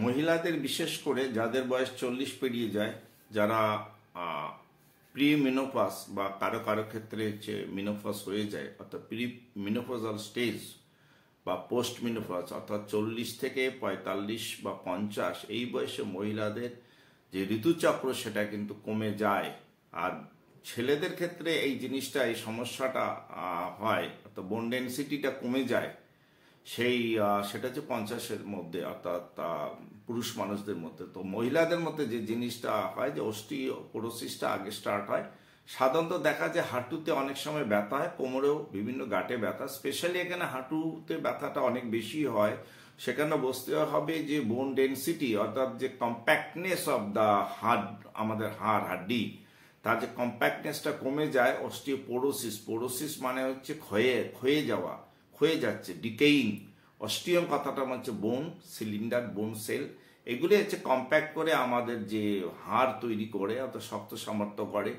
মহিলাদের বিশেষ করে যাদের বয়স 40 পেরিয়ে যায়, যারা প্রি মিনোপজ বা কারো কারো ক্ষেত্রে হচ্ছে মিনোপজ হয়ে যায়, অর্থাৎ প্রি মিনোপজাল স্টেজ বা পোস্ট মিনোপজ, অর্থাৎ 40 থেকে 45 বা 50 এই বয়সে মহিলাদের যে ঋতুচক্র সেটা কিন্তু কমে যায়। আর ছেলেদের ক্ষেত্রে এই জিনিসটা, এই সমস্যাটা হয়, অর্থাৎ বোন ডেনসিটিটা কমে যায়। সেটা হচ্ছে 50-এর মধ্যে, অর্থাৎ পুরুষ মানুষদের মধ্যে। তো মহিলাদের মধ্যে যে জিনিসটা হয় যে অস্টিওপোরোসিসটা আগে স্টার্ট হয়। সাধারণত দেখা যায় হাঁটুতে অনেক সময় ব্যথা হয়, কোমরেও বিভিন্ন গাঁটে ব্যথা, স্পেশালি এখানে হাঁটুতে ব্যথাটা অনেক বেশি হয়। সেখানে বুঝতে হবে যে বোন ডেনসিটি, অর্থাৎ যে কম্প্যাক্টনেস অফ দ্য হাড়, আমাদের হাড্ডি, তার যে কম্প্যাক্টনেসটা কমে যায়। পোরোসিস মানে হচ্ছে ক্ষয়ে যাওয়া, ক্ষয়ে যাচ্ছে, ডিকেইং। অস্টিয়ম কথাটা হচ্ছে বোন সিলিন্ডার, বোন সেল, এগুলি হচ্ছে কম্প্যাক্ট করে আমাদের যে হাড় তৈরি করে, অর্থাৎ শক্ত সামর্থ্য করে।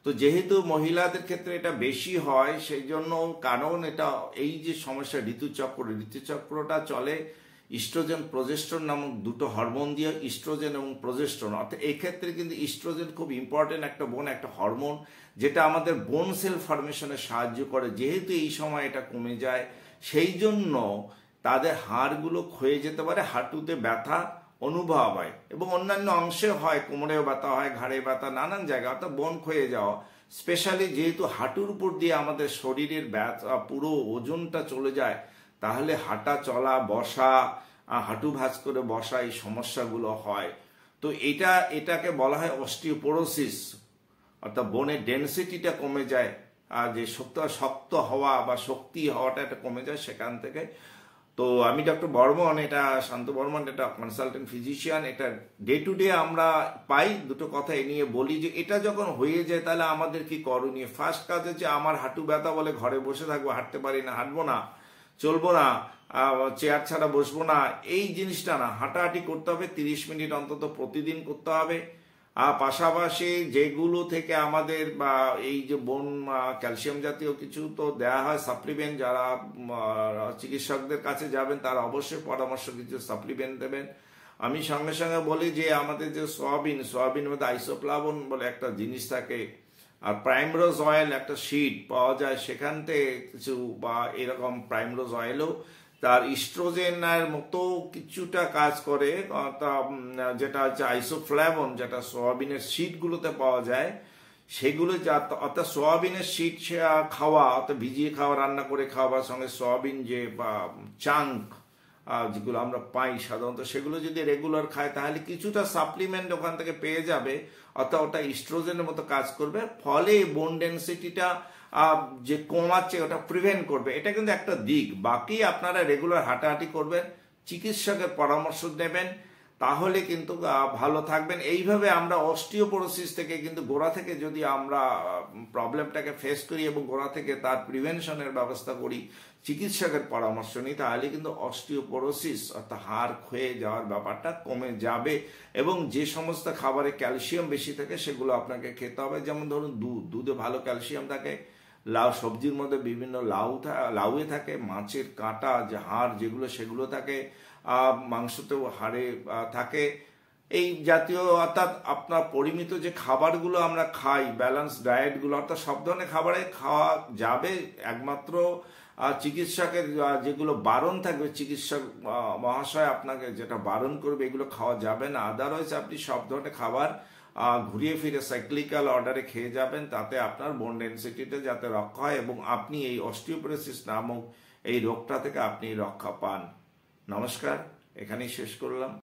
তো যেহেতু মহিলাদের ক্ষেত্রে এটা বেশি হয়, সেই জন্য, কারণ এটা এই যে সমস্যা ঋতুচক্রটা চলে ইস্ট্রোজেন প্রজেস্ট্রন নামক দুটো হরমোন দিয়ে, ইস্ট্রোজেন এবং প্রজেস্ট্রন। অর্থাৎ এই ক্ষেত্রে কিন্তু ইস্ট্রোজেন খুব ইম্পর্টেন্ট একটা হরমোন, যেটা আমাদের বোন সেল ফর্মেশনে সাহায্য করে। যেহেতু এই সময় এটা কমে যায়, সেই জন্য তাদের হাড়গুলো ক্ষয়ে যেতে পারে, হাঁটুতে ব্যথা অনুভব হয় এবং অন্যান্য অংশে হয়, কোমরেও ব্যথা হয়, ঘাড়ে ব্যথা, নানান জায়গায়, অর্থাৎ বোন ক্ষয়ে যাওয়া। স্পেশালি যেহেতু হাঁটুর উপর দিয়ে আমাদের শরীরের ব্যথা, পুরো ওজনটা চলে যায়, তাহলে হাঁটা চলা, বসা, হাঁটু ভাঁজ করে বসা, এই সমস্যাগুলো হয়। তো এটাকে বলা হয় অস্টিওপোরোসিস, অর্থাৎ বোনের ডেনসিটিটা কমে যায়। আর যে শক্ত হওয়া বা শক্তি হওয়াটা এটা কমে যায় সেখান থেকে। তো আমি ডক্টর বর্মন, এটা শান্ত বর্মন, এটা কনসালটেন্ট ফিজিশিয়ান। এটা ডে টু ডে আমরা পাই। দুটো কথা এ নিয়ে বলি যে এটা যখন হয়ে যায় তাহলে আমাদের কি করণীয়। ফার্স্ট কাজ হচ্ছে, আমার হাঁটু ব্যথা বলে ঘরে বসে থাকবো, হাঁটতে পারি না, হাঁটবো না, চলবো না, চেয়ার ছাড়া বসবো না, এই জিনিসটা না। হাঁটাহাঁটি করতে হবে, 30 মিনিট অন্তত প্রতিদিন করতে হবে। আর পাশাপাশি যেগুলো থেকে আমাদের বা এই যে বোন ক্যালসিয়াম জাতীয় কিছু তো দেয়া হয় সাপ্লিমেন্ট, যারা চিকিৎসকদের কাছে যাবেন তারা অবশ্যই পরামর্শ কিছু সাপ্লিমেন্ট দেবেন। আমি সঙ্গে সঙ্গে বলি যে আমাদের যে সোয়াবিন মধ্যে আইসোপ্লাভন বলে একটা জিনিস থাকে, আর প্রাইমরোজ অয়েল একটা শিট পাওয়া যায়, সেখান থেকে কিছু, বা এরকম প্রাইমরোজ অয়েলও তার ইস্ট্রোজেনের মতো কিছুটা কাজ করে, যেটা হচ্ছে আইসোফ্ল্যাভন, যেটা সোয়াবিনের শিটগুলোতে পাওয়া যায়। সেগুলো অর্থাৎ সোয়াবিনের শিট খাওয়া, অর্থাৎ ভিজিয়ে খাওয়া, রান্না করে খাওয়া, সঙ্গে সোয়াবিন যে বা চাঙ্ক যেগুলো আমরা পাই সাধারণত, সেগুলো যদি রেগুলার খায় তাহলে কিছুটা সাপ্লিমেন্ট ওখান থেকে পেয়ে যাবে, অর্থাৎ ওটা ইস্ট্রোজেনের মতো কাজ করবে। ফলে বোন ডেনসিটিটা যে কমাচ্ছে ওটা প্রিভেন্ট করবে। এটা কিন্তু একটা দিক। বাকি আপনারা রেগুলার হাঁটাহাঁটি করবেন, চিকিৎসকের পরামর্শ নেবেন, তাহলে কিন্তু ভালো থাকবেন। এইভাবে আমরা অস্টিওপোরোসিস থেকে কিন্তু গোড়া থেকে যদি আমরা প্রবলেমটাকে ফেস করি এবং গোড়া থেকে তার প্রিভেনশনের ব্যবস্থা করি, চিকিৎসকের পরামর্শ নিই, তাহলে কিন্তু অস্টিওপোরোসিস অর্থাৎ হাড় ক্ষয়ে যাওয়ার ব্যাপারটা কমে যাবে। এবং যে সমস্ত খাবারে ক্যালসিয়াম বেশি থাকে সেগুলো আপনাকে খেতে হবে। যেমন ধরুন দুধে ভালো ক্যালসিয়াম থাকে, সবজির মধ্যে বিভিন্ন লাউয়ে থাকে, মাছের কাঁটা যে হাড় যেগুলো সেগুলো থাকে, মাংসতেও হাড়ে থাকে, এই জাতীয়। অর্থাৎ আপনার পরিমিত যে খাবারগুলো আমরা খাই, ব্যালেন্স ডায়েটগুলো, অর্থাৎ সব ধরনের খাবারে খাওয়া যাবে। একমাত্র চিকিৎসকের যেগুলো বারণ থাকবে, চিকিৎসক মহাশয় আপনাকে যেটা বারণ করবে এগুলো খাওয়া যাবে না। আদারওয়াইজ আপনি সব ধরনের খাবার ঘুরিয়ে ফিরে সাইক্লিক্যাল অর্ডারে খেয়ে যাবেন, তাতে আপনার বোন ডেনসিটিটা যাতে রক্ষা হয় এবং আপনি এই অস্টিওপোরোসিস নামক এই রোগটা থেকে আপনি রক্ষা পান। নমস্কার, এখানেই শেষ করলাম।